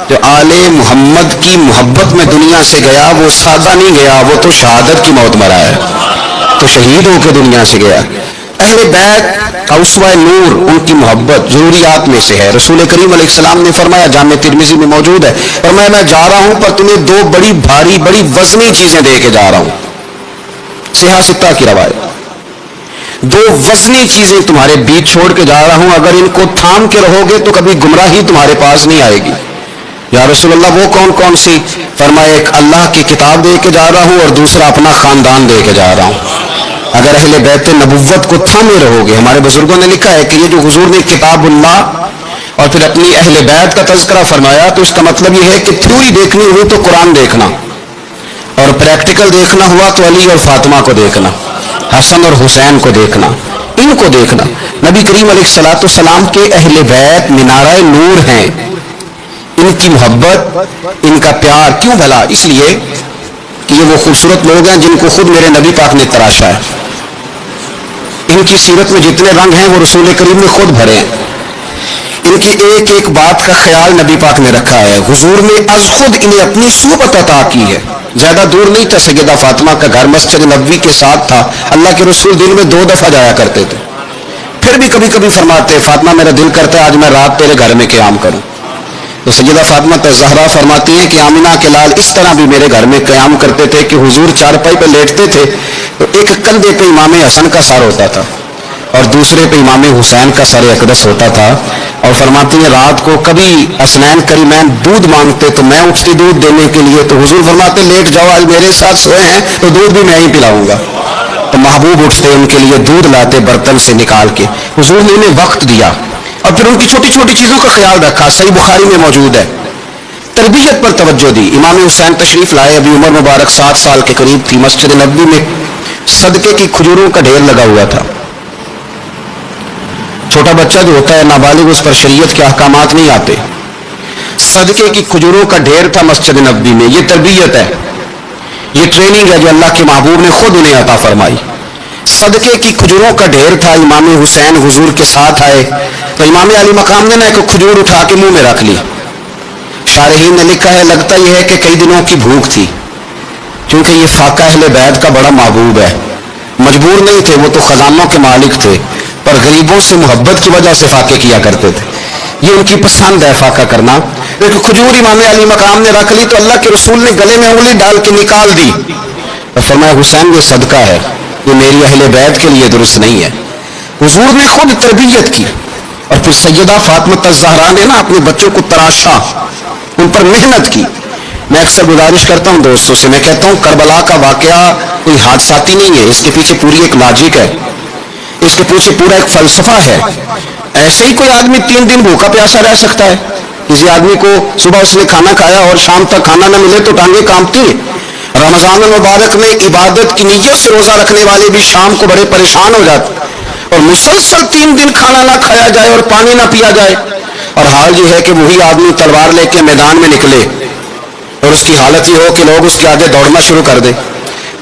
جو آل محمد کی محبت میں دنیا سے گیا وہ سادہ نہیں گیا، وہ تو شہادت کی موت مرا ہے، تو شہید ہو کے دنیا سے گیا۔ اہل بیت کا اسوہ نور، ان کی محبت ضروریات میں سے ہے۔ رسول کریم علیہ السلام نے فرمایا، جامع ترمذی میں موجود ہے، فرمایا میں جا رہا ہوں پر تمہیں دو بڑی بھاری بڑی وزنی چیزیں دے کے جا رہا ہوں۔ صحیح ستہ کی روایت، دو وزنی چیزیں تمہارے بیچ چھوڑ کے جا رہا ہوں، اگر ان کو تھام کے رہو گے تو کبھی گمراہی تمہارے پاس نہیں آئے گی۔ یا رسول اللہ وہ کون کون سی؟ فرمایا ایک اللہ کی کتاب دے کے جا رہا ہوں اور دوسرا اپنا خاندان دے کے جا رہا ہوں۔ اگر اہل بیت نبوت کو تھامے رہو گے، ہمارے بزرگوں نے لکھا ہے کہ یہ جو حضور نے کتاب اللہ اور پھر اپنی اہل بیت کا تذکرہ فرمایا تو اس کا مطلب یہ ہے کہ تھیوری دیکھنی ہوئی تو قرآن دیکھنا، اور پریکٹیکل دیکھنا ہوا تو علی اور فاطمہ کو دیکھنا، حسن اور حسین کو دیکھنا، ان کو دیکھنا۔ نبی کریم علیہ الصلوۃ والسلام کے اہل بیت مینارۂ نور ہیں، ان کی محبت، ان کا پیار کیوں بھلا؟ اس لیے کہ یہ وہ خوبصورت لوگ ہیں جن کو خود میرے نبی پاک نے تراشا ہے۔ ان کی سیرت میں جتنے رنگ ہیں وہ رسول کریم نے خود بھرے ہیں۔ ان کی ایک ایک بات کا خیال نبی پاک نے رکھا ہے۔ حضور نے از خود انہیں اپنی صحبت عطا کی ہے۔ زیادہ دور نہیں تھا، سیدہ فاطمہ کا گھر مسجد نبوی کے ساتھ تھا، اللہ کے رسول دن میں 2 دفعہ جایا کرتے تھے، پھر بھی کبھی کبھی فرماتے فاطمہ میرا دل کرتا ہے آج میں رات تیرے گھر میں قیام کروں، تو سیدہ فاطمہ الزہرا فرماتی ہیں کہ آمنہ کے لال اس طرح بھی میرے گھر میں قیام کرتے تھے کہ حضور چارپائی پہ لیٹتے تھے تو ایک کندھے پہ امام حسن کا سر ہوتا تھا اور دوسرے پہ امام حسین کا سر اقدس ہوتا تھا، اور فرماتی ہیں رات کو کبھی حسنین کریمین دودھ مانگتے تو میں اٹھتی دودھ دینے کے لیے، تو حضور فرماتے لیٹ جاؤ آج میرے ساتھ سوئے ہیں تو دودھ بھی میں ہی پلاؤں گا، تو محبوب اٹھتے ان کے لیے دودھ لاتے برتن سے نکال کے۔ حضور نے انہیں وقت دیا اور پھر ان کی چھوٹی چھوٹی چیزوں کا خیال رکھا، صحیح بخاری میں موجود ہے۔ تربیت پر توجہ دی۔ امام حسین تشریف لائے، ابھی عمر مبارک 7 سال کے قریب تھی، مسجد نبوی میں صدقے کی کھجوروں کا ڈھیر لگا ہوا تھا۔ چھوٹا بچہ جو ہوتا ہے نابالغ، اس پر شریعت کے احکامات نہیں آتے، صدقے کی کھجوروں کا ڈھیر تھا مسجد نبوی میں۔ یہ تربیت ہے، یہ ٹریننگ ہے جو اللہ کے محبوب نے خود انہیں عطا فرمائی۔ صدقے کی کھجوروں کا ڈھیر تھا، امام حسین حضور کے ساتھ آئے تو امام علی مقام نے ایک کھجور اٹھا کے منہ میں رکھ لی۔ شارحین نے لکھا ہے لگتا یہ ہے کہ کئی دنوں کی بھوک تھی، کیونکہ یہ فاقہ اہل بیت کا بڑا محبوب ہے، مجبور نہیں تھے، وہ تو خزانوں کے مالک تھے، پر غریبوں سے محبت کی وجہ سے فاقے کیا کرتے تھے، یہ ان کی پسند ہے فاقہ کرنا۔ ایک کھجور امام علی مقام نے رکھ لی تو اللہ کے رسول نے گلے میں انگلی ڈال کے نکال دی اور فرمایا حسین یہ صدقہ ہے، یہ میری اہل بیت کے لیے درست نہیں ہے۔ حضور نے خود تربیت کی، اور پھر سیدہ فاطمہ الزہرا نے نا اپنے بچوں کو تراشا، ان پر محنت کی۔ میں اکثر گزارش کرتا ہوں دوستوں سے، میں کہتا ہوں کربلا کا واقعہ کوئی حادثاتی نہیں ہے، اس کے پیچھے پوری ایک لاجک ہے، اس کے پیچھے پورا ایک فلسفہ ہے۔ ایسے ہی کوئی آدمی 3 دن بھوکا پیاسا رہ سکتا ہے؟ کسی آدمی کو صبح اس نے کھانا کھایا اور شام تک کھانا نہ ملے تو ٹانگیں کانپتی ہیں۔ رمضان المبارک میں عبادت کی نیت سے روزہ رکھنے والے بھی شام کو بڑے پریشان ہو جاتے، اور مسلسل 3 دن کھانا نہ کھایا جائے اور پانی نہ پیا جائے، اور حال یہ ہے کہ وہی آدمی تلوار لے کے میدان میں نکلے اور اس کی حالت یہ ہو کہ لوگ اس کے آگے دوڑنا شروع کر دیں،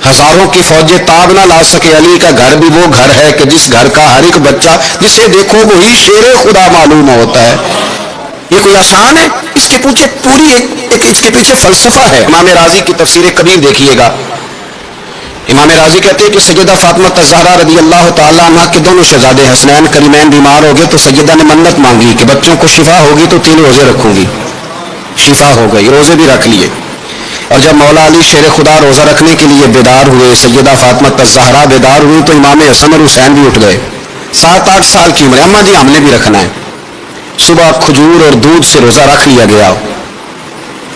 ہزاروں کی فوجیں تاب نہ لا سکے۔ علی کا گھر بھی وہ گھر ہے کہ جس گھر کا ہر ایک بچہ جسے دیکھو وہی شیر خدا معلوم ہوتا ہے۔ یہ کوئی آسان ہے؟ اس کے پیچھے پوری اس کے پیچھے فلسفہ ہے۔ امام راضی کی تفسیر کبیر دیکھیے گا، امام راضی کہتے ہیں کہ سیدہ فاطمہ الزہرا رضی اللہ تعالیٰ عنہ کے دونوں شہزادے حسنین کریمین بیمار ہو گئے تو سیدہ نے منت مانگی کہ بچوں کو شفا ہوگی تو 3 روزے رکھوں گی، شفا ہو گئی، روزے بھی رکھ لیے۔ اور جب مولا علی شیر خدا روزہ رکھنے کے لیے بیدار ہوئے، سیدہ فاطمہ الزہرا بیدار ہوئی تو امام حسن اور حسین بھی اٹھ گئے، 7-8 سال کی عمر، اماں جی ہم نے بھی رکھنا ہے۔ صبح کھجور اور دودھ سے روزہ رکھ لیا گیا۔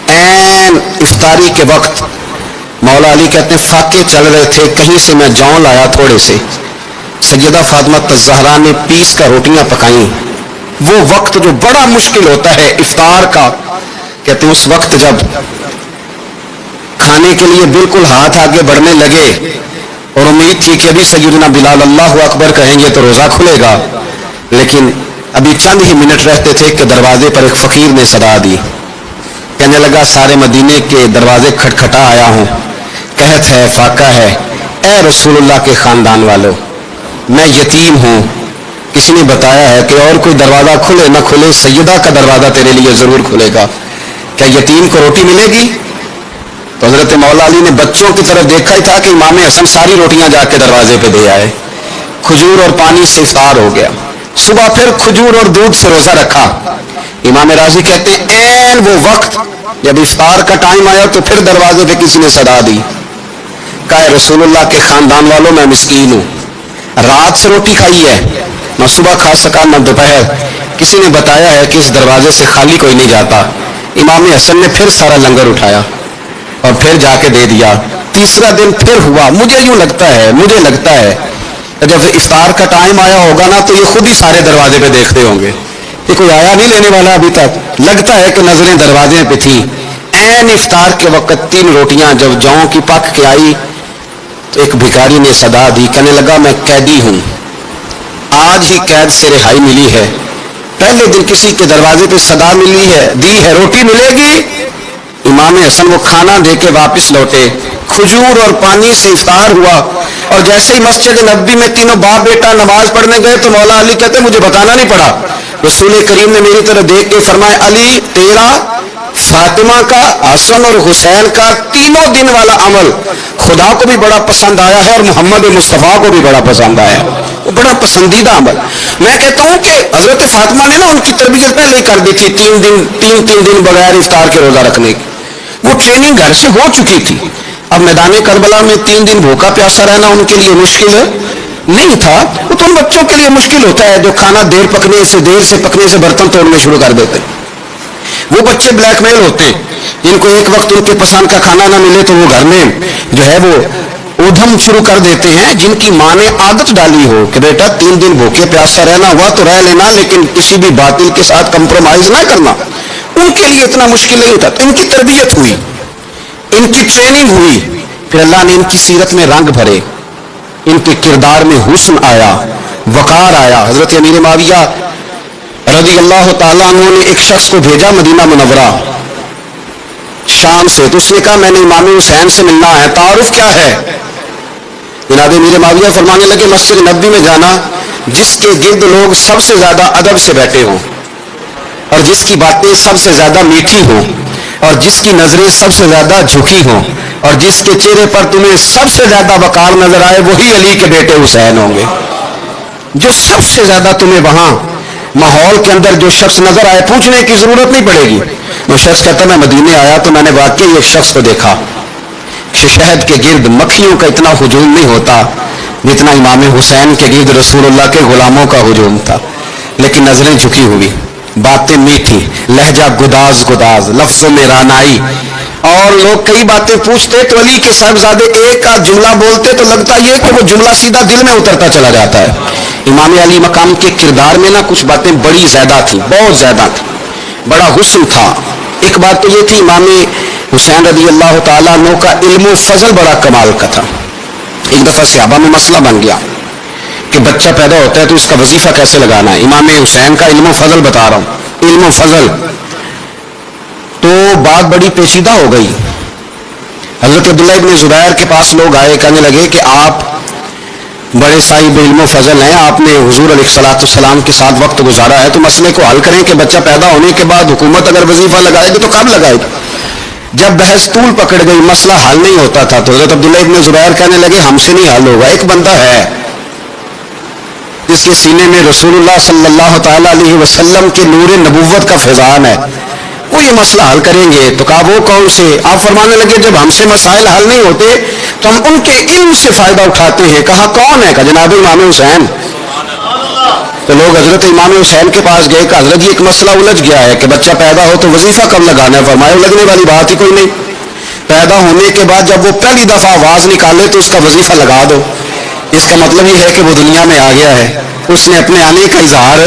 عین افطاری کے وقت مولا علی کہتے ہیں فاقے چل رہے تھے، کہیں سے میں جون لایا تھوڑے سے، سیدہ فاطمہ الزہرا نے پیس کا روٹیاں پکائیں۔ وہ وقت جو بڑا مشکل ہوتا ہے افطار کا، کہتے ہیں اس وقت جب کھانے کے لیے بالکل ہاتھ آگے بڑھنے لگے اور امید تھی کہ ابھی سیدنا بلال اللہ اکبر کہیں گے تو روزہ کھلے گا، لیکن ابھی چند ہی منٹ رہتے تھے کہ دروازے پر ایک فقیر نے صدا دی، کہنے لگا سارے مدینے کے دروازے کھٹکھٹا آیا ہوں، قحط ہے، فاقہ ہے، اے رسول اللہ کے خاندان والوں میں یتیم ہوں، کسی نے بتایا ہے کہ اور کوئی دروازہ کھلے نہ کھلے سیدہ کا دروازہ تیرے لیے ضرور کھلے گا۔ کیا یتیم کو روٹی ملے گی؟ تو حضرت مولا علی نے بچوں کی طرف دیکھا ہی تھا کہ امام حسن ساری روٹیاں جا کے دروازے پہ دے آئے. کھجور اور پانی سے افطار ہو گیا. صبح پھر کھجور اور دودھ سے روزہ رکھا. امام راضی کہتے ہیں این وہ وقت جب افطار کا ٹائم آیا تو پھر دروازے پہ کسی نے صدا دی. کہا رسول اللہ کے خاندان والوں میں مسکین ہوں, رات سے روٹی کھائی ہے, نہ صبح کھا سکا نہ دوپہر. کسی نے بتایا ہے کہ اس دروازے سے خالی کوئی نہیں جاتا. امام حسن نے پھر سارا لنگر اٹھایا اور پھر جا کے دے دیا. تیسرا دن پھر ہوا. مجھے لگتا ہے جب افطار کا ٹائم آیا ہوگا نا تو یہ خود ہی سارے دروازے پہ دیکھتے ہوں گے کہ کوئی آیا نہیں لینے والا ابھی تک. لگتا ہے کہ نظریں دروازے پہ تھی. این افطار کے وقت 3 روٹیاں جب جاؤں کی پک کے آئی تو ایک بھکاری نے صدا دی. کہنے لگا میں قیدی ہوں, آج ہی قید سے رہائی ملی ہے, پہلے دن کسی کے دروازے پہ صدا دی ہے روٹی ملے گی. امام حسن وہ کھانا دے کے واپس لوٹے. کھجور اور پانی سے افطار ہوا اور جیسے ہی مسجد نبوی میں تینوں باپ بیٹا نماز پڑھنے گئے تو مولا علی کہتے مجھے بتانا نہیں پڑا. رسول کریم نے میری طرف دیکھ کے فرمایا علی تیرا, فاطمہ کا, حسن اور حسین کا تینوں دن والا عمل خدا کو بھی بڑا پسند آیا ہے اور محمد مصطفیٰ کو بھی بڑا پسند آیا ہے. وہ بڑا پسندیدہ عمل. میں کہتا ہوں کہ حضرت فاطمہ نے نا ان کی تربیت پہلے ہی کر دی تھی, 3 دن بغیر افطار کے روزہ رکھنے کی. وہ ٹریننگ گھر سے ہو چکی تھی. اب میدان کربلا میں 3 دن بھوکا پیاسا رہنا ان کے لیے مشکل نہیں تھا. وہ تو ان بچوں کے لیے مشکل ہوتا ہے جو کھانا دیر سے پکنے سے برتن توڑنے شروع کر دیتے. وہ بچے بلیک میل ہوتے جن کو ایک وقت ان کے پسند کا کھانا نہ ملے تو وہ گھر میں جو ہے وہ ادھم شروع کر دیتے ہیں. جن کی ماں نے عادت ڈالی ہو کہ بیٹا 3 دن بھوکے پیاسا رہنا ہوا تو رہ لینا لیکن کسی بھی باطل کے ساتھ کمپرومائز نہ کرنا, ان کے لیے اتنا مشکل نہیں ہوتا. ان کی تربیت ہوئی, ان کی ٹریننگ ہوئی, پھر اللہ نے ان کی سیرت میں رنگ بھرے, ان کے کردار میں حسن آیا, وقار آیا. حضرت امیر معاویہ رضی اللہ تعالیٰ عنہ نے ایک شخص کو بھیجا مدینہ منورہ شام سے. تو اس نے کہا میں نے امام حسین سے ملنا ہے, تعارف کیا ہے؟ جناب امیر معاویہ فرمانے لگے مسجد نبوی میں جانا جس کے گرد لوگ سب سے زیادہ ادب سے بیٹھے ہوں اور جس کی باتیں سب سے زیادہ میٹھی ہوں اور جس کی نظریں سب سے زیادہ جھکی ہوں اور جس کے چہرے پر تمہیں سب سے زیادہ وقار نظر آئے وہی علی کے بیٹے حسین ہوں گے. جو سب سے زیادہ تمہیں وہاں ماحول کے اندر جو شخص نظر آئے پوچھنے کی ضرورت نہیں پڑے گی. وہ شخص کہتا میں مدینے آیا تو میں نے واقعی ایک شخص کو دیکھا کہ شہد کے گرد مکھیوں کا اتنا ہجوم نہیں ہوتا جتنا امام حسین کے گرد رسول اللہ کے غلاموں کا ہجوم تھا. لیکن نظریں جھکی ہوئی, باتیں میٹھی, لہجہ گداز, لفظوں میں رانائی. اور لوگ کئی باتیں پوچھتے تو علی کے صاحبزادے ایک آدھ جملہ بولتے تو لگتا یہ کہ وہ جملہ سیدھا دل میں اترتا چلا جاتا ہے. امام علی مقام کے کردار میں نا کچھ باتیں بڑی زیادہ تھیں, بہت زیادہ تھیں, بڑا حسن تھا. ایک بات تو یہ تھی امام حسین رضی اللہ تعالیٰ عنہ کا علم و فضل بڑا کمال کا تھا. ایک دفعہ صحابہ میں مسئلہ بن گیا کہ بچہ پیدا ہوتا ہے تو اس کا وظیفہ کیسے لگانا ہے. امام حسین کا علم و فضل بتا رہا ہوں, علم و فضل. تو بات بڑی پیچیدہ ہو گئی. حضرت عبداللہ ابن زبیر کے پاس لوگ آئے, کہنے لگے کہ آپ بڑے صاحب علم و فضل ہیں, آپ نے حضور علیہ الصلوۃ والسلام کے ساتھ وقت گزارا ہے, تو مسئلے کو حل کریں کہ بچہ پیدا ہونے کے بعد حکومت اگر وظیفہ لگائے گی تو کب لگائے گی. جب بحث طول پکڑ گئی, مسئلہ حل نہیں ہوتا تھا, تو حضرت عبداللہ ابن زبیر کہنے لگے ہم سے نہیں حل ہوگا. ایک بندہ ہے جس کے سینے میں رسول اللہ صلی اللہ تعالی علیہ وسلم کے نور نبوت کا فیضان ہے, وہ یہ مسئلہ حل کریں گے. تو کہا وہ کون سے؟ آپ فرمانے لگے جب ہم سے مسائل حل نہیں ہوتے تو ہم ان کے علم سے فائدہ اٹھاتے ہیں. کہا کون ہے؟ کہا جناب امام حسین. تو لوگ حضرت امام حسین کے پاس گئے کہ حضرت یہ ایک مسئلہ الجھ گیا ہے کہ بچہ پیدا ہو تو وظیفہ کب لگانا ہے. فرمایا الجھنے والی بات ہی کوئی نہیں, پیدا ہونے کے بعد جب وہ پہلی دفعہ آواز نکالے تو اس کا وظیفہ لگا دو. اس کا مطلب یہ ہے کہ وہ دنیا میں آ گیا ہے, اس نے اپنے آنے کا اظہار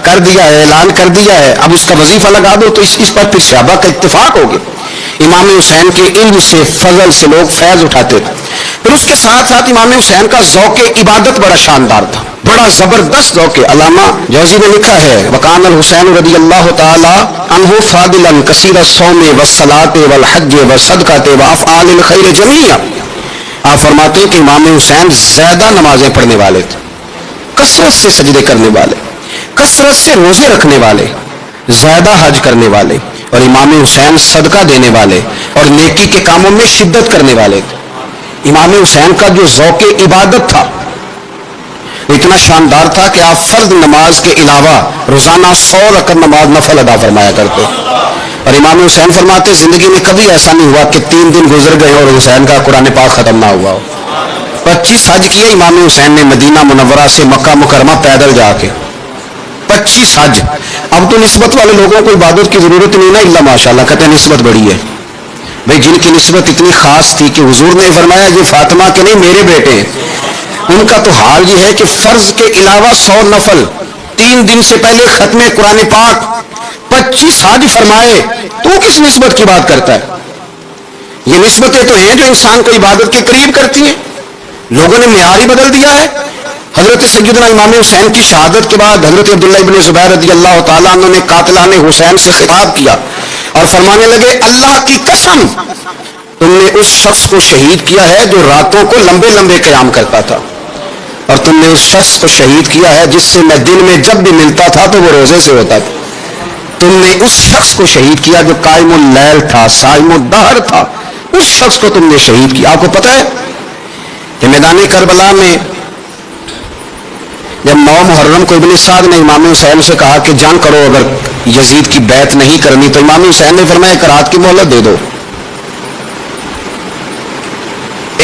کر دیا ہے, اعلان کر دیا ہے, اب اس کا وظیفہ لگا دو. تو اس پر پھر صحابہ کا اتفاق ہو گیا. امام حسین کے علم سے, فضل سے لوگ فیض اٹھاتے تھے. پھر اس کے ساتھ ساتھ امام حسین کا ذوق عبادت بڑا شاندار تھا, بڑا زبردست ذوق. علامہ جوزی نے لکھا ہے وکان الحسین رضی اللہ تعالی عنہ فاضلا کثیر الصوم والصلاۃ والحج والصدقۃ وافعال الخیر جميعا. آپ فرماتے ہیں کہ امام حسین زیادہ نمازیں پڑھنے والے تھے, کثرت سے سجدے کرنے والے, کثرت سے روزے رکھنے والے, زیادہ حج کرنے والے, اور امام حسین صدقہ دینے والے اور نیکی کے کاموں میں شدت کرنے والے تھے. امام حسین کا جو ذوق عبادت تھا وہ اتنا شاندار تھا کہ آپ فرض نماز کے علاوہ روزانہ 100 رکعت نماز نفل ادا فرمایا کرتے. اور امام حسین فرماتے زندگی میں کبھی ایسا نہیں ہوا کہ 3 دن گزر گئے اور حسین کا قرآن پاک ختم نہ ہوا ہو. 25 حج کیے امام حسین نے مدینہ منورہ سے مکہ مکرمہ پیدل جا کے. 25 حج. اب تو نسبت والے لوگوں کو عبادت کی ضرورت نہیں نا، الا ماشاءاللہ کہتے ہیں نسبت بڑی ہے. بھائی جن کی نسبت اتنی خاص تھی کہ حضور نے فرمایا یہ فاطمہ کے نہیں میرے بیٹے ہیں، ان کا تو حال یہ ہے کہ فرض کے علاوہ 100 نفل 3 دن سے پہلے ختم قرآن پاک 25 حج فرمائے. تو کس نسبت کی بات کرتا ہے؟ یہ نسبتیں تو ہیں جو انسان کو عبادت کے قریب کرتی ہیں. لوگوں نے معیار ہی بدل دیا ہے. حضرت سیدنا امام حسین کی شہادت کے بعد حضرت عبداللہ ابن زبیر رضی اللہ تعالیٰ عنہ نے قاتلان حسین سے خطاب کیا اور فرمانے لگے اللہ کی قسم تم نے اس شخص کو شہید کیا ہے جو راتوں کو لمبے لمبے قیام کرتا تھا، اور تم نے اس شخص کو شہید کیا ہے جس سے میں دن میں جب بھی ملتا تھا تو وہ روزے سے ہوتا تھا. تم نے اس شخص کو شہید کیا جو قائم اللیل تھا، صائم الدہر تھا، اس شخص کو تم نے شہید کیا. آپ کو پتہ ہے کہ میدان کربلا میں جب 9 محرم کو ابن سعد نے امام حسین سے کہا کہ جنگ کرو، اگر یزید کی بیعت نہیں کرنی تو امام حسین نے فرمایا 1 رات کی مہلت دے دو،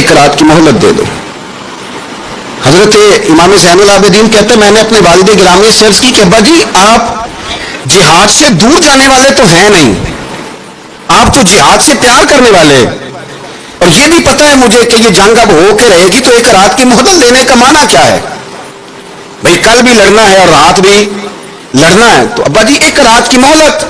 1 رات کی مہلت دے دو. حضرت امام زین العابدین کہتے ہیں میں نے اپنے والد گرامی سے عرض کی کہ ابا جی آپ جہاد سے دور جانے والے تو ہیں نہیں، آپ تو جہاد سے پیار کرنے والے، اور یہ بھی پتہ ہے مجھے کہ یہ جنگ اب ہو کے رہے گی، تو 1 رات کی مہلت لینے کا معنی کیا ہے؟ بھئی کل بھی لڑنا ہے اور رات بھی لڑنا ہے، تو ابا جی 1 رات کی مہلت.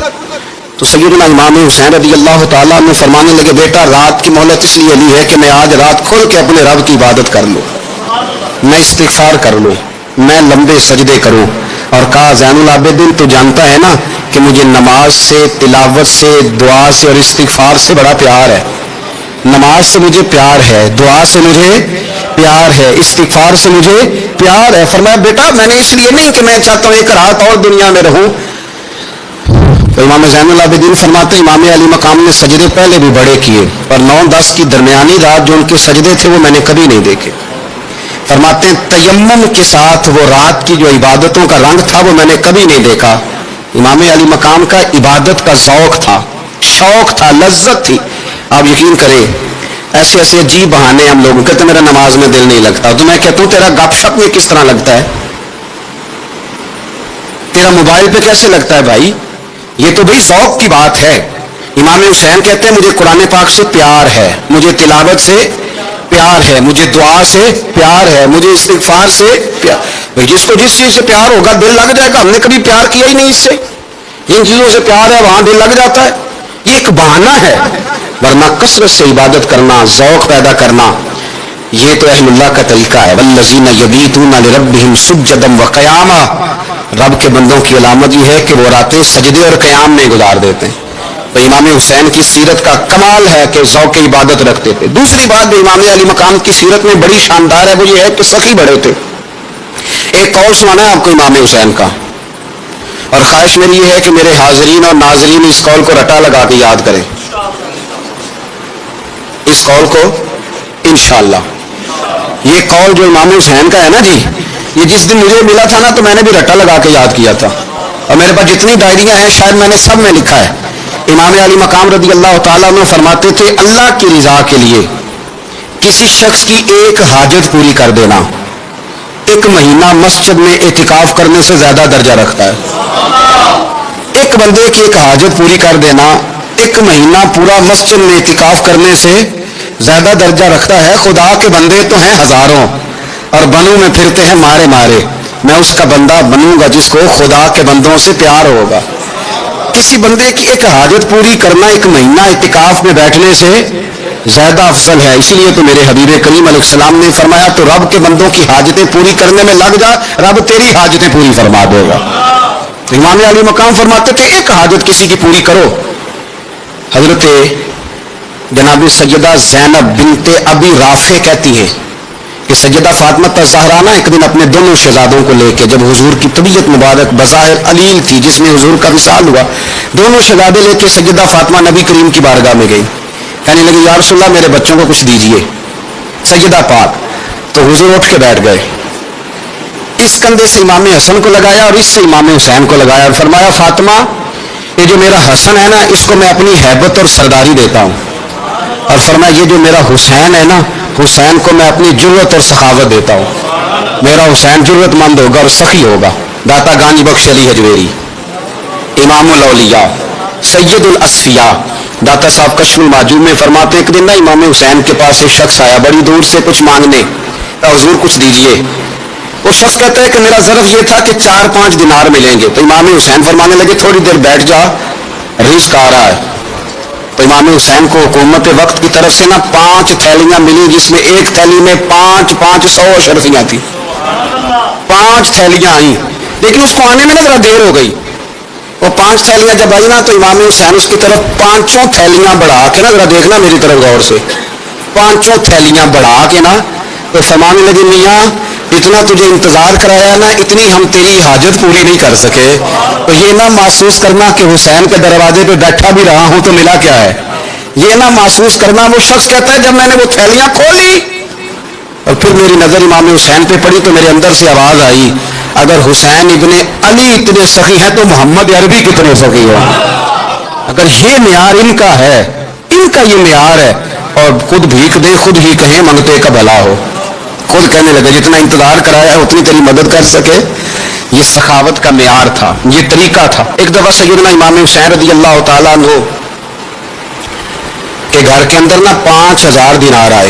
تو سیدنا امام حسین رضی اللہ تعالیٰ عنہ فرمانے لگے بیٹا رات کی مہلت اس لیے لی ہے کہ میں آج رات کھل کے اپنے رب کی عبادت کر لوں، میں استغفار کر لوں، میں لمبے سجدے کروں. اور کہا زین العابدین تو جانتا ہے نا کہ مجھے نماز سے، تلاوت سے، دعا سے اور استغفار سے بڑا پیار ہے. نماز سے مجھے پیار ہے، دعا سے مجھے پیار ہے، استغفار سے مجھے پیار ہے. فرمایا بیٹا میں نے اس لیے نہیں کہ میں چاہتا ہوں 1 رات اور دنیا میں رہوں. تو امام زین العابدین فرماتے امام علی مقام نے سجدے پہلے بھی بڑے کیے، اور 9-10 کی درمیانی رات جو ان کے سجدے تھے وہ میں نے کبھی نہیں دیکھے. فرماتے ہیں تیمم کے ساتھ وہ رات کی جو عبادتوں کا رنگ تھا وہ میں نے کبھی نہیں دیکھا. امام علی مقام کا عبادت کا ذوق تھا، شوق تھا، لذت تھی. آپ یقین کریں ایسے ایسے عجیب بہانے ہم لوگوں کہتے میرا نماز میں دل نہیں لگتا، تو میں کہتا ہوں تیرا گپ شپ میں کس طرح لگتا ہے، تیرا موبائل پہ کیسے لگتا ہے بھائی؟ یہ تو بھائی ذوق کی بات ہے. امام حسین کہتے ہیں مجھے قرآن پاک سے پیار ہے، مجھے تلاوت سے پیار ہے، مجھے دعا سے پیار ہے، مجھے استغفار سے پیار. بھائی جس کو جس چیز سے پیار ہوگا دل لگ جائے گا. ہم نے کبھی پیار کیا ہی نہیں اس سے، جن چیزوں سے پیار ہے وہاں دل لگ جاتا ہے. یہ ایک بہانہ ہے، ورنہ کثرت سے عبادت کرنا، ذوق پیدا کرنا یہ تو اہل اللہ کا طریقہ ہے. والذین یبیتون لربہم سجدا وقیاما، رب کے بندوں کی علامت یہ ہے کہ وہ راتیں سجدے اور قیام میں گزار دیتے ہیں. تو امام حسین کی سیرت کا کمال ہے کہ ذوق عبادت رکھتے تھے. دوسری بات جو امام علی مقام کی سیرت میں بڑی شاندار ہے وہ یہ ہے کہ سخی بڑے تھے. ایک قول سنانا ہے آپ کو امام حسین کا، اور خواہش میری یہ ہے کہ میرے حاضرین اور ناظرین اس قول کو رٹا لگا کے یاد کریں، اس قول کو انشاءاللہ. یہ قول جو امام حسین کا ہے نا جی، یہ جس دن مجھے ملا تھا نا تو میں نے بھی رٹا لگا کے یاد کیا تھا، اور میرے پاس جتنی ڈائریاں ہیں شاید میں نے سب میں لکھا ہے. امام علی مقام رضی اللہ تعالیٰ عنہ فرماتے تھے اللہ کی رضا کے لیے کسی شخص کی ایک حاجت پوری کر دینا 1 مہینہ مسجد میں اعتکاف کرنے سے زیادہ درجہ رکھتا ہے. ایک بندے کی ایک حاجت پوری کر دینا 1 مہینہ پورا مسجد میں اعتکاف کرنے سے زیادہ درجہ رکھتا ہے. خدا کے بندے تو ہیں ہزاروں اور بنوں میں پھرتے ہیں مارے مارے، میں اس کا بندہ بنوں گا جس کو خدا کے بندوں سے پیار ہوگا. کسی بندے کی ایک حاجت پوری کرنا 1 مہینہ اعتکاف میں بیٹھنے سے زیادہ افضل ہے. اس لیے تو میرے حبیب کریم علیہ السلام نے فرمایا تو رب کے بندوں کی حاجتیں پوری کرنے میں لگ جا، رب تیری حاجتیں پوری فرما دے گا. امام علی مقام فرماتے تھے ایک حاجت کسی کی پوری کرو. حضرت جناب سیدہ زینب بنت ابی رافع کہتی ہیں کہ سیدہ فاطمہ الزہرا نا ایک دن اپنے دونوں شہزادوں کو لے کے، جب حضور کی طبیعت مبارک بظاہر علیل تھی جس میں حضور کا وصال ہوا، دونوں شہزادے لے کے سیدہ فاطمہ نبی کریم کی بارگاہ میں گئی، کہنے لگی یا رسول اللہ میرے بچوں کو کچھ دیجئے سیدہ پاک۔ تو حضور اٹھ کے بیٹھ گئے، اس کندھے سے امام حسن کو لگایا اور اس سے امام حسین کو لگایا اور فرمایا فاطمہ یہ جو میرا حسن ہے نا اس کو میں اپنی ہیبت اور سرداری دیتا ہوں، اور فرمایا یہ جو میرا حسین ہے نا حسین کو میں اپنی جرت اور سخاوت دیتا ہوں، میرا حسین جرت مند ہوگا اور سخی ہوگا۔ داتا گانی بخش علی حجویری، امام الاولیاء، سید الاصفیاء، داتا صاحب کشف المعجوب میں فرماتے ایک دن نا امام حسین کے پاس ایک شخص آیا بڑی دور سے کچھ مانگنے، حضور کچھ دیجئے۔ وہ شخص کہتا ہے کہ میرا ظرف یہ تھا کہ 4-5 دینار ملیں گے، تو امام حسین فرمانے لگے تھوڑی دیر بیٹھ جا، رزق آ رہا ہے۔ تو امام حسین کو حکومت وقت کی طرف سے نا 5 تھیلیاں ملی جس میں ایک تھیلی میں 500 اشرفیاں تھیں، 5 تھیلیاں آئیں، لیکن اس کو آنے میں نا ذرا دیر ہو گئی۔ وہ 5 تھیلیاں جب آئی نا تو امام حسین اس کی طرف 5 تھیلیاں بڑھا کے نا ذرا دیکھنا میری طرف غور سے، 5 تھیلیاں بڑھا کے نا تو فرمانے لگے میاں اتنا تجھے انتظار کرایا نا اتنی ہم تیری حاجت پوری نہیں کر سکے، تو یہ نہ محسوس کرنا کہ حسین کے دروازے پہ بیٹھا بھی رہا ہوں تو ملا کیا ہے، یہ نہ محسوس کرنا۔ وہ شخص کہتا ہے جب میں نے وہ تھیلیاں کھولی اور پھر میری نظر امام حسین پہ پڑی تو میرے اندر سے آواز آئی اگر حسین ابن علی اتنے سخی ہیں تو محمد عربی کتنے سخی ہو۔ اگر یہ معیار ان کا ہے، ان کا یہ معیار ہے، اور خود بھیک دے خود ہی کہیں منگتے کا بھلا ہو، خود کہنے لگے جتنا انتظار کرایا اتنی تیری مدد کر سکے۔ یہ سخاوت کا معیار تھا، یہ طریقہ تھا۔ ایک دفعہ سیدنا امام حسین رضی اللہ تعالیٰ عنہ کے گھر کے اندر نا 5000 دینار آئے،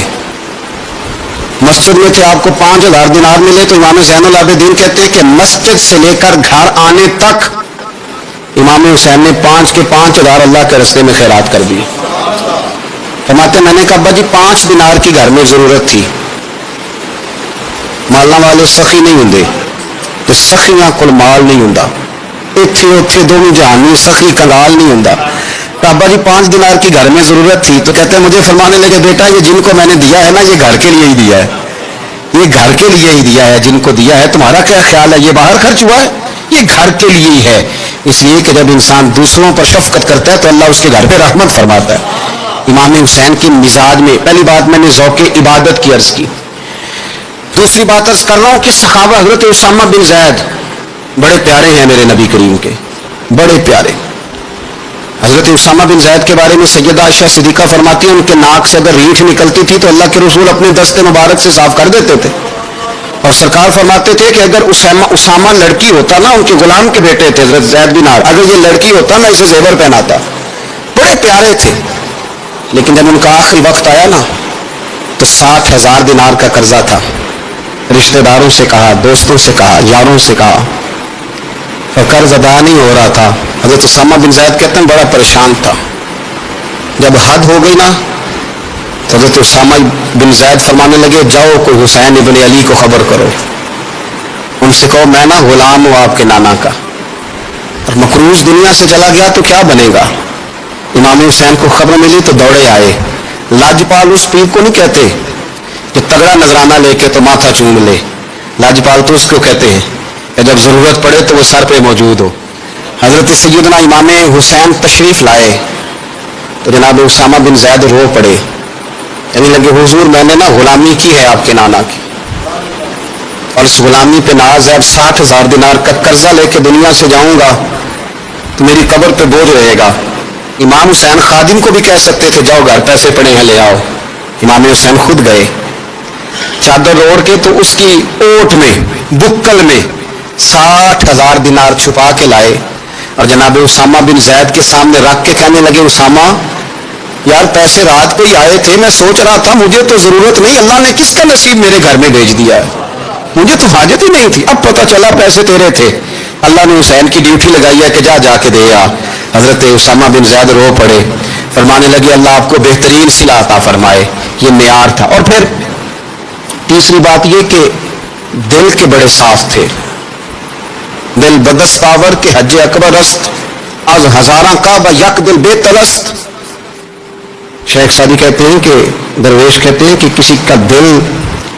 مسجد میں تھے، آپ کو 5000 دینار ملے تو امام زین العابدین کہتے ہیں کہ مسجد سے لے کر گھر آنے تک امام حسین نے 5 کے 5000 اللہ کے راستے میں خیرات کر دی۔ فرماتے میں نے کہا ابا جی 5 دینار کی گھر میں ضرورت تھی، مالنا والے سخی نہیں ہوں، تو سخیاں کل مال نہیں ہوں، اتھے اتھے دونوں جہانی سخی کنگال نہیں ہوں۔ ابا جی 5 دینار کی گھر میں ضرورت تھی، تو کہتے ہیں مجھے فرمانے لگے بیٹا یہ جن کو میں نے دیا ہے نا یہ گھر کے لیے ہی دیا ہے، یہ گھر کے لیے ہی دیا ہے، جن کو دیا ہے تمہارا کیا خیال ہے یہ باہر خرچ ہوا ہے، یہ گھر کے لیے ہی ہے۔ اس لیے کہ جب انسان دوسروں پر شفقت کرتا ہے تو اللہ اس کے گھر پہ رحمت فرماتا ہے۔ امام حسین کی مزاج میں پہلی بات میں نے ذوق عبادت کی عرض کی، دوسری بات عرض کر رہا ہوں کہ صحابہ حضرت اسامہ بن زید بڑے پیارے ہیں میرے نبی کریم کے، بڑے پیارے۔ حضرت اسامہ بن زید کے بارے میں سیدہ عائشہ صدیقہ فرماتی ہیں ان کے ناک سے اگر ریٹھ نکلتی تھی تو اللہ کے رسول اپنے دست مبارک سے صاف کر دیتے تھے، اور سرکار فرماتے تھے کہ اگر اسامہ لڑکی ہوتا نا، ان کے غلام کے بیٹے تھے حضرت زید بن عامر، اگر یہ لڑکی ہوتا میں اسے زیور پہناتا۔ بڑے پیارے تھے، لیکن جب ان کا آخری وقت آیا نا تو 60,000 دینار کا قرضہ تھا، رشتہ داروں سے کہا، دوستوں سے کہا، یاروں سے کہا، اور قرض ادا نہیں ہو رہا تھا۔ حضرت اسامہ بن زید کہتے ہیں بڑا پریشان تھا، جب حد ہو گئی نا تو حضرت اسامہ بن زید فرمانے لگے جاؤ کوئی حسین ابن علی کو خبر کرو، ان سے کہو میں نا غلام ہوں آپ کے نانا کا، اور مقروض دنیا سے چلا گیا تو کیا بنے گا۔ امام حسین کو خبر ملی تو دوڑے آئے۔ لاجپال اس پیر کو نہیں کہتے جو تگڑا نذرانہ لے کے تو ماتھا چوم لے، لاجپال تو اس کو کہتے ہیں کہ جب ضرورت پڑے تو وہ سر پہ موجود ہو۔ حضرت سیدنا امام حسین تشریف لائے تو جناب اسامہ بن زید رو پڑے، کہنے لگے حضور میں نے نا غلامی کی ہے آپ کے نانا کی، اور اس غلامی پہ ناز ہے، اب 60,000 دینار کا قرضہ لے کے دنیا سے جاؤں گا تو میری قبر پہ بوجھ رہے گا۔ امام حسین خادم کو بھی کہہ سکتے تھے جاؤ گھر پیسے پڑے ہیں لے آؤ، امام حسین خود گئے، چادر اوڑھ کے تو اس کی اوٹ میں بکل میں 60,000 دینار چھپا کے لائے، اور جناب اسامہ بن زید کے سامنے رکھ کے کہنے لگے اسامہ یار پیسے رات کو ہی آئے تھے، میں سوچ رہا تھا مجھے تو ضرورت نہیں، اللہ نے کس کا نصیب میرے گھر میں بھیج دیا ہے، مجھے تو حاجت ہی نہیں تھی، اب پتہ چلا پیسے تیرے تھے، اللہ نے حسین کی ڈیوٹی لگائی ہے کہ جا کے دے آ۔ حضرت اسامہ بن زید رو پڑے، فرمانے لگے اللہ آپ کو بہترین صلہ عطا فرمائے۔ یہ معیار تھا۔ اور پھر تیسری بات یہ کہ دل کے بڑے صاف تھے، دل بدستاور کے حج اکبر است، از ہزاراں کعبہ یک دل بے تلست۔ شیخ سعدی کہتے ہیں کہ درویش کہتے ہیں کہ کسی کا دل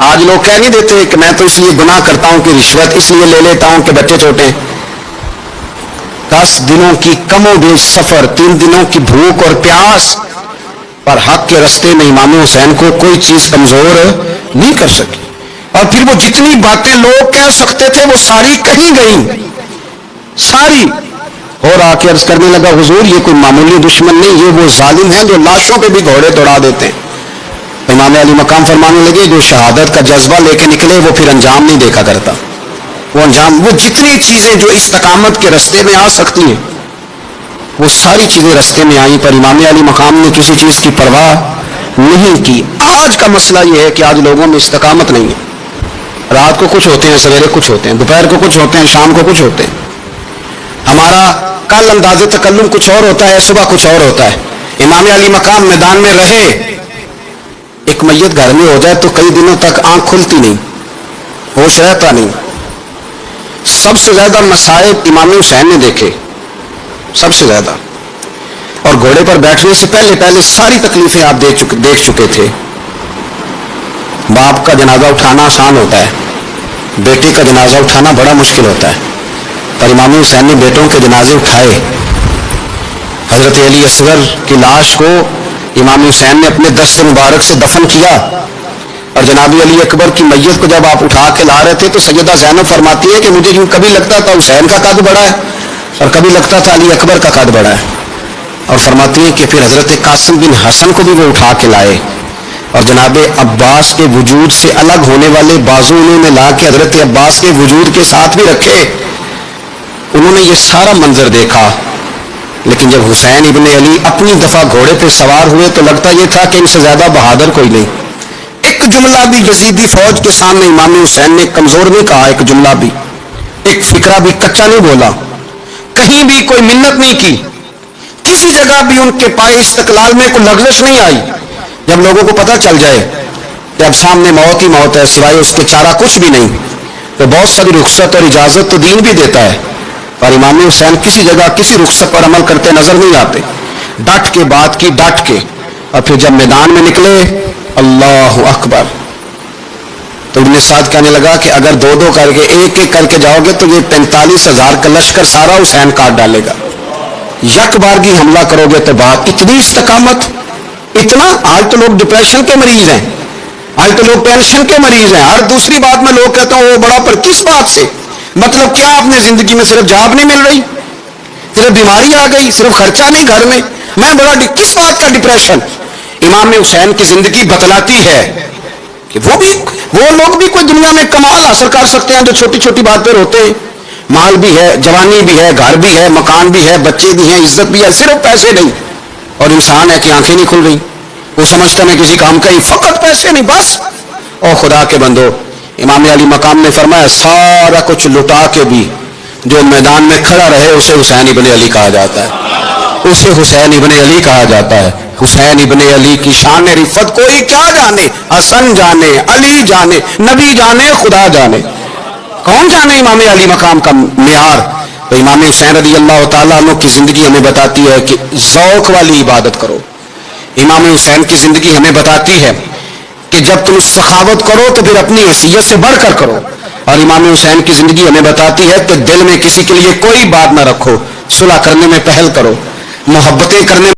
آج لوگ کہہ نہیں دیتے کہ میں تو اس لیے گناہ کرتا ہوں کہ رشوت اس لیے لے لیتا ہوں کہ بچے چھوٹے. 10 دنوں کی کم و بیش سفر، 3 دنوں کی بھوک اور پیاس، پر حق کے رستے میں امام حسین کو کوئی چیز کمزور نہیں کر سکی. اور پھر وہ جتنی باتیں لوگ کہہ سکتے تھے وہ ساری کہیں گئیں، ساری. اور آ کے عرض کرنے لگا حضور یہ کوئی معمولی دشمن نہیں، یہ وہ ظالم ہیں جو لاشوں پہ بھی گھوڑے دوڑا دیتے ہیں. امام علی مقام فرمانے لگے جو شہادت کا جذبہ لے کے نکلے وہ پھر انجام نہیں دیکھا کرتا. وہ جتنی چیزیں جو استقامت کے رستے میں آ سکتی ہیں وہ ساری چیزیں رستے میں آئیں، پر امام علی مقام نے کسی چیز کی پرواہ نہیں کی. آج کا مسئلہ یہ ہے کہ آج لوگوں میں استقامت نہیں ہے. رات کو کچھ ہوتے ہیں، سویرے کچھ ہوتے ہیں، دوپہر کو کچھ ہوتے ہیں، شام کو کچھ ہوتے ہیں. ہمارا کل انداز تکلم کچھ اور ہوتا ہے، صبح کچھ اور ہوتا ہے. امام علی مقام میدان میں رہے، ایک میت گھر میں ہو جائے تو کئی دنوں تک آنکھ کھلتی نہیں، ہوش رہتا نہیں. سب سے زیادہ مصائب امام حسین نے دیکھے، سب سے زیادہ. اور گھوڑے پر بیٹھنے سے پہلے ساری تکلیفیں آپ دیکھ چکے تھے. باپ کا جنازہ اٹھانا آسان ہوتا ہے، بیٹے کا جنازہ اٹھانا بڑا مشکل ہوتا ہے. پر امام حسین نے بیٹوں کے جنازے اٹھائے. حضرت علی اصغر کی لاش کو امام حسین نے اپنے دست مبارک سے دفن کیا. اور جناب علی اکبر کی میت کو جب آپ اٹھا کے لا رہے تھے تو سیدہ زینب فرماتی ہے کہ مجھے یوں کبھی لگتا تھا حسین کا قد بڑا ہے اور کبھی لگتا تھا علی اکبر کا قد بڑا ہے. اور فرماتی ہے کہ پھر حضرت قاسم بن حسن کو بھی وہ اٹھا کے لائے اور جناب عباس کے وجود سے الگ ہونے والے بازو انہوں نے لا کے حضرت عباس کے وجود کے ساتھ بھی رکھے. انہوں نے یہ سارا منظر دیکھا. لیکن جب حسین ابن علی اپنی دفعہ گھوڑے پہ سوار ہوئے تو لگتا یہ تھا کہ ان سے زیادہ بہادر کوئی نہیں. ایک جملہ بھی یزیدی فوج کے سامنے امام حسین نے کمزور نہیں کہا، ایک جملہ بھی، ایک فکرہ بھی کچا نہیں بولا، کہیں بھی کوئی منت نہیں کی، کسی جگہ بھی ان کے پائے استقلال میں کوئی لغزش نہیں آئی. جب لوگوں کو پتہ چل جائے کہ اب سامنے موت ہی موت ہے، سوائے اس کے چارہ کچھ بھی نہیں، تو بہت ساری رخصت اور اجازت تو دین بھی دیتا ہے. اور امام حسین کسی جگہ کسی رخصت پر عمل کرتے نظر نہیں آتے. ڈٹ کے بات کی، ڈٹ کے. اور پھر جب میدان میں نکلے اللہ اکبر تو ابن سعد کہنے لگا کہ اگر 2 کر کے ایک کر کے جاؤ گے تو یہ 45,000 کا لشکر سارا حسین کاٹ ڈالے گا. یک بارگی حملہ کرو گے تو بات. اتنی استقامت، اتنا. آج تو لوگ ڈپریشن کے مریض ہیں، آج تو لوگ ٹینشن کے مریض ہیں. ہر دوسری بات میں لوگ کہتے ہیں وہ بڑا، پر کس بات سے؟ مطلب کیا آپ نے زندگی میں صرف جاب نہیں مل رہی، صرف بیماری آ گئی، صرف خرچہ نہیں گھر میں بڑا کس بات کا ڈپریشن؟ امام حسین کی زندگی بتلاتی ہے کہ وہ لوگ بھی کوئی دنیا میں کمال حاصل کر سکتے ہیں جو چھوٹی چھوٹی بات پر ہوتے ہیں. مال بھی ہے، جوانی بھی ہے، گھر بھی ہے، مکان بھی ہے، بچے بھی ہیں، عزت بھی ہے، صرف پیسے نہیں. اور انسان ہے کہ آنکھیں نہیں کھل رہی، وہ سمجھتا میں کسی کام کا ہی، فقط پیسے نہیں بس. اور خدا کے بندو، امام علی مقام نے فرمایا سارا کچھ لٹا کے بھی جو میدان میں کھڑا رہے اسے حسین ابن علی کہا جاتا ہے، اسے حسین ابن علی کہا جاتا ہے. حسین ابن علی کی شان رفت کوئی کیا جانے، حسن جانے، علی جانے، نبی جانے، خدا جانے، کون جانے امام علی مقام کا معیار. تو امام حسین رضی اللہ تعالیٰ عنہ کی زندگی ہمیں بتاتی ہے کہ ذوق والی عبادت کرو. امام حسین کی زندگی ہمیں بتاتی ہے کہ جب تم سخاوت کرو تو پھر اپنی حیثیت سے بڑھ کر کرو. اور امام حسین کی زندگی ہمیں بتاتی ہے کہ دل میں کسی کے لیے کوئی بات نہ رکھو، صلح کرنے میں پہل کرو، محبتیں کرنے